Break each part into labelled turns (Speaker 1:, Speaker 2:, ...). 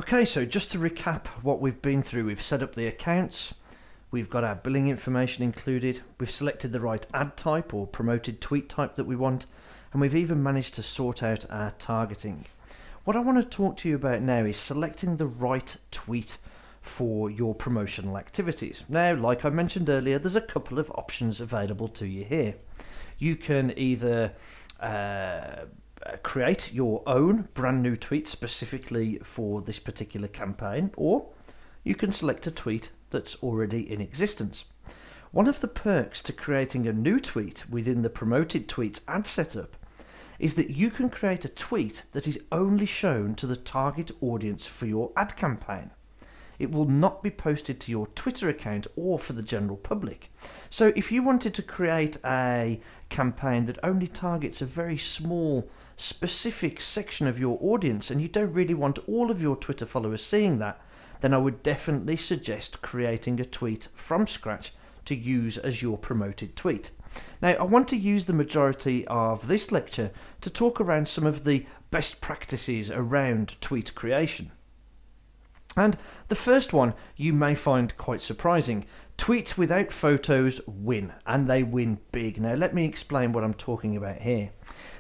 Speaker 1: Okay, so just to recap what we've been through, we've set up the accounts, we've got our billing information included, we've selected the right ad type or promoted tweet type that we want, and we've even managed to sort out our targeting. What I want to talk to you about now is selecting the right tweet for your promotional activities. Now, like I mentioned earlier, there's a couple of options available to you here. You can either create your own brand new tweet specifically for this particular campaign, or you can select a tweet that's already in existence. One of the perks to creating a new tweet within the promoted tweets ad setup is that you can create a tweet that is only shown to the target audience for your ad campaign. It will not be posted to your Twitter account or for the general public. So if you wanted to create a campaign that only targets a very small, specific section of your audience and you don't really want all of your Twitter followers seeing that, then I would definitely suggest creating a tweet from scratch to use as your promoted tweet. Now, I want to use the majority of this lecture to talk around some of the best practices around tweet creation. And the first one you may find quite surprising. Tweets without photos win, and they win big. Now let me explain what I'm talking about here.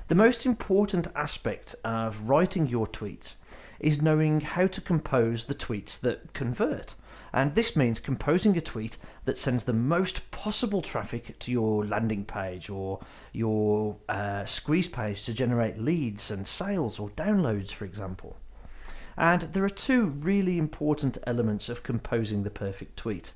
Speaker 1: The most important aspect of writing your tweets is knowing how to compose the tweets that convert. And this means composing a tweet that sends the most possible traffic to your landing page or your squeeze page to generate leads and sales or downloads, for example. And there are two really important elements of composing the perfect tweet.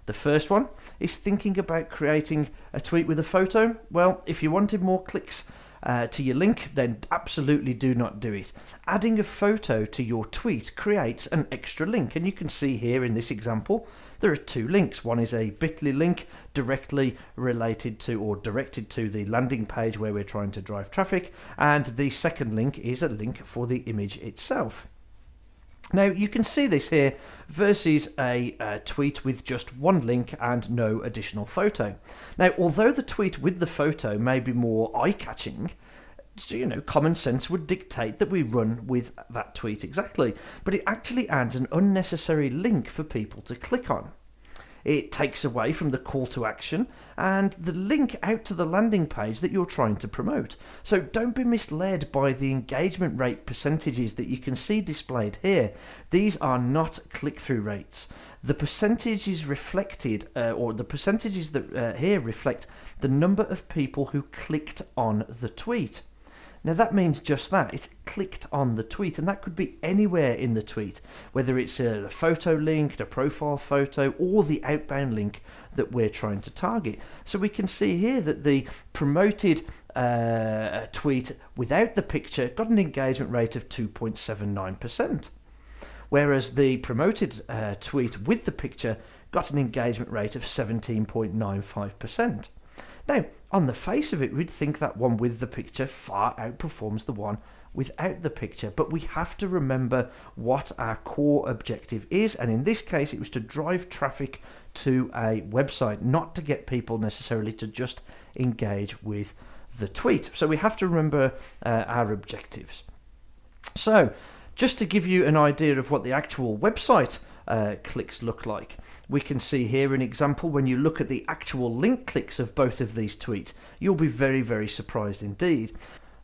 Speaker 1: The first one is thinking about creating a tweet with a photo. Well, if you wanted more clicks to your link, then absolutely do not do it. Adding a photo to your tweet creates an extra link, and you can see here in this example there are two links. One is a bit.ly link directly related to or directed to the landing page where we're trying to drive traffic, and the second link is a link for the image itself. Now you can see this here versus a tweet with just one link and no additional photo. Now, although the tweet with the photo may be more eye-catching, common sense would dictate that we run with that tweet exactly, but it actually adds an unnecessary link for people to click on. It takes away from the call to action and the link out to the landing page that you're trying to promote. So don't be misled by the engagement rate percentages that you can see displayed here. These are not click-through rates. The percentages reflected, or the percentages that here reflect the number of people who clicked on the tweet. Now that means just that, it's clicked on the tweet, and that could be anywhere in the tweet, whether it's a photo link, a profile photo, or the outbound link that we're trying to target. So we can see here that the promoted tweet without the picture got an engagement rate of 2.79%, whereas the promoted tweet with the picture got an engagement rate of 17.95%. Now, on the face of it, we'd think that one with the picture far outperforms the one without the picture, but we have to remember what our core objective is, and in this case it was to drive traffic to a website, not to get people necessarily to just engage with the tweet. So we have to remember our objectives. So, just to give you an idea of what the actual website clicks look like, we can see here an example. When you look at the actual link clicks of both of these tweets, you'll be very, very surprised indeed.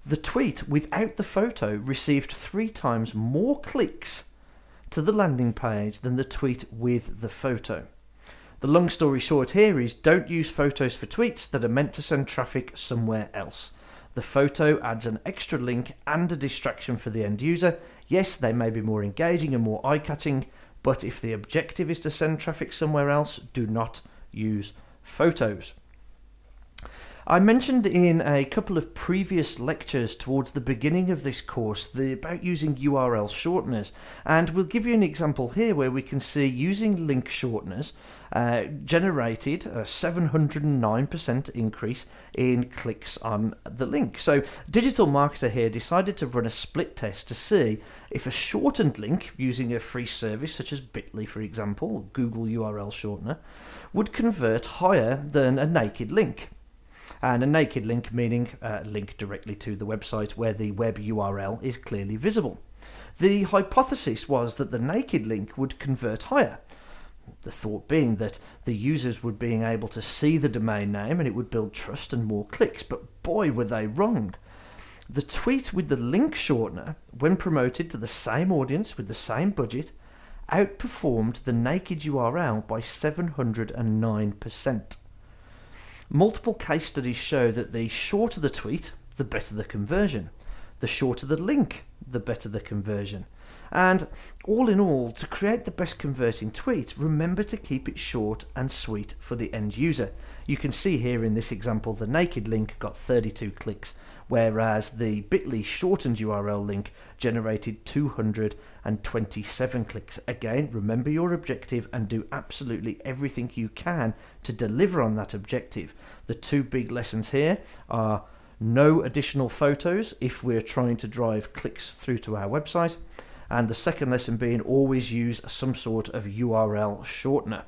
Speaker 1: The tweet without the photo received 3 times more clicks to the landing page than the tweet with the photo. The long story short here is don't use photos for tweets that are meant to send traffic somewhere else. The photo adds an extra link and a distraction for the end user. Yes, they may be more engaging and more eye-catching, but if the objective is to send traffic somewhere else, do not use photos. I mentioned in a couple of previous lectures towards the beginning of this course about using URL shorteners, and we'll give you an example here where we can see using link shorteners generated a 709% increase in clicks on the link. So Digital Marketer here decided to run a split test to see if a shortened link using a free service such as bit.ly, for example, Google URL shortener, would convert higher than a naked link. And a naked link meaning a link directly to the website where the web URL is clearly visible. The hypothesis was that the naked link would convert higher. The thought being that the users would be able to see the domain name and it would build trust and more clicks, but boy were they wrong. The tweet with the link shortener, when promoted to the same audience with the same budget, outperformed the naked URL by 709%. Multiple case studies show that the shorter the tweet, the better the conversion. The shorter the link, the better the conversion. And all in all, to create the best converting tweet, remember to keep it short and sweet for the end user. You can see here in this example, the naked link got 32 clicks, whereas the bit.ly shortened URL link generated 227 clicks. Again, remember your objective and do absolutely everything you can to deliver on that objective. The two big lessons here are no additional photos if we're trying to drive clicks through to our website, and the second lesson being always use some sort of URL shortener.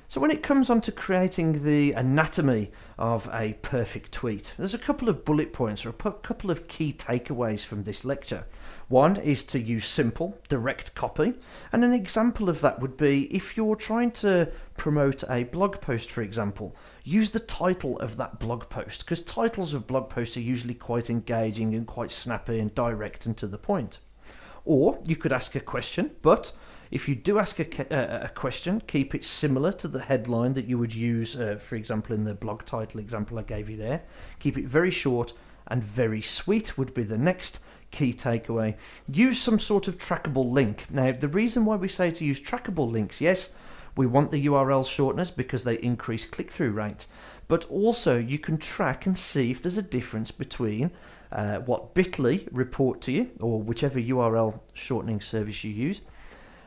Speaker 1: So when it comes on to creating the anatomy of a perfect tweet, there's a couple of bullet points or a couple of key takeaways from this lecture. One is to use simple, direct copy, and an example of that would be if you're trying to promote a blog post, for example, use the title of that blog post, because titles of blog posts are usually quite engaging and quite snappy and direct and to the point. Or you could ask a question, but if you do ask a question, keep it similar to the headline that you would use, for example, in the blog title example I gave you there. Keep it very short and very sweet would be the next key takeaway. Use some sort of trackable link. Now, the reason why we say to use trackable links, yes, we want the URL shorteners because they increase click-through rates, but also you can track and see if there's a difference between what bit.ly report to you, or whichever URL shortening service you use,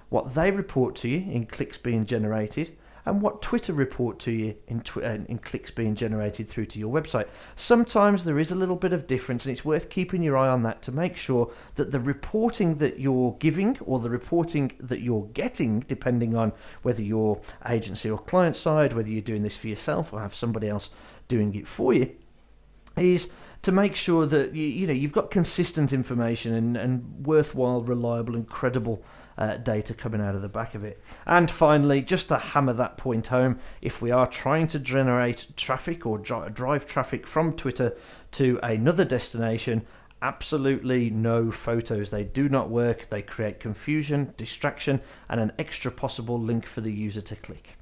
Speaker 1: what they report to you in clicks being generated, and what Twitter report to you in clicks being generated through to your website. Sometimes there is a little bit of difference, and it's worth keeping your eye on that to make sure that the reporting that you're giving or the reporting that you're getting, depending on whether you're agency or client side, whether you're doing this for yourself or have somebody else doing it for you, is to make sure that you've got consistent information and worthwhile, reliable and credible data coming out of the back of it. And finally, just to hammer that point home, if we are trying to generate traffic or drive traffic from Twitter to another destination, absolutely no photos. They do not work. They create confusion, distraction, and an extra possible link for the user to click.